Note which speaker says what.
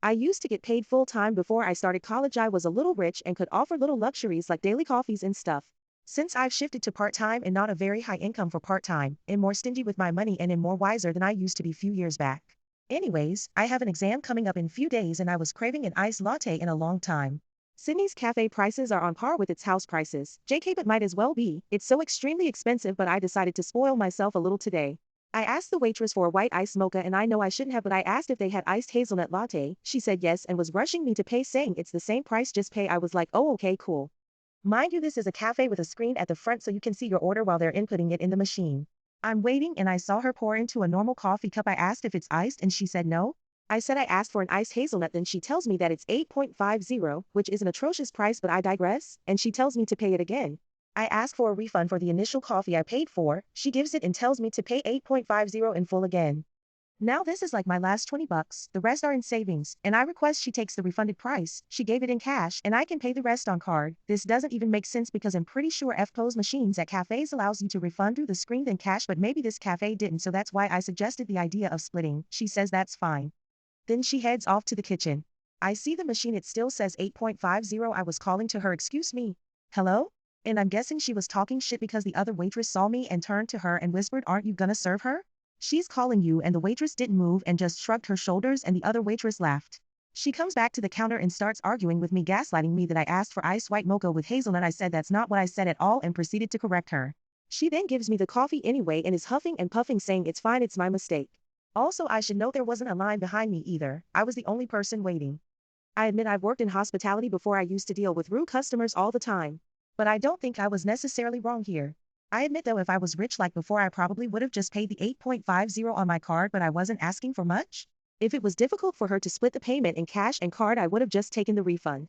Speaker 1: I used to get paid full-time before I started college. I was a little rich and could offer little luxuries like daily coffees and stuff. Since I've shifted to part-time and not a very high income for part-time, I'm more stingy with my money and am more wiser than I used to be few years back. Anyways, I have an exam coming up in few days and I was craving an iced latte in a long time. Sydney's cafe prices are on par with its house prices. JK, but might as well be. It's so extremely expensive, but I decided to spoil myself a little today. I asked the waitress for a white iced mocha and I know I shouldn't have, but I asked if they had iced hazelnut latte. She said yes and was rushing me to pay, saying it's the same price, just pay. I was like, oh okay, cool. Mind you, this is a cafe with a screen at the front so you can see your order while they're inputting it in the machine. I'm waiting and I saw her pour into a normal coffee cup. I asked if it's iced and she said no. I said I asked for an iced hazelnut, then she tells me that it's 8.50, which is an atrocious price, but I digress, and she tells me to pay it again. I ask for a refund for the initial coffee I paid for. She gives it and tells me to pay 8.50 in full again. Now this is like my last 20 bucks, the rest are in savings, and I request she takes the refunded price. She gave it in cash and I can pay the rest on card. This doesn't even make sense because I'm pretty sure FPOS machines at cafes allows you to refund through the screen than cash, but maybe this cafe didn't, so that's why I suggested the idea of splitting. She says that's fine. Then she heads off to the kitchen. I see the machine, it still says 8.50. I was calling to her, excuse me. Hello? And I'm guessing she was talking shit because the other waitress saw me and turned to her and whispered, aren't you gonna serve her? She's calling you, and the waitress didn't move and just shrugged her shoulders and the other waitress laughed. She comes back to the counter and starts arguing with me, gaslighting me that I asked for iced white mocha with hazelnut. I said that's not what I said at all and proceeded to correct her. She then gives me the coffee anyway and is huffing and puffing saying it's fine, it's my mistake. Also, I should note there wasn't a line behind me either. I was the only person waiting. I admit I've worked in hospitality before. I used to deal with rude customers all the time. But I don't think I was necessarily wrong here. I admit though, if I was rich like before, I probably would have just paid the 8.50 on my card, but I wasn't asking for much. If it was difficult for her to split the payment in cash and card, I would have just taken the refund.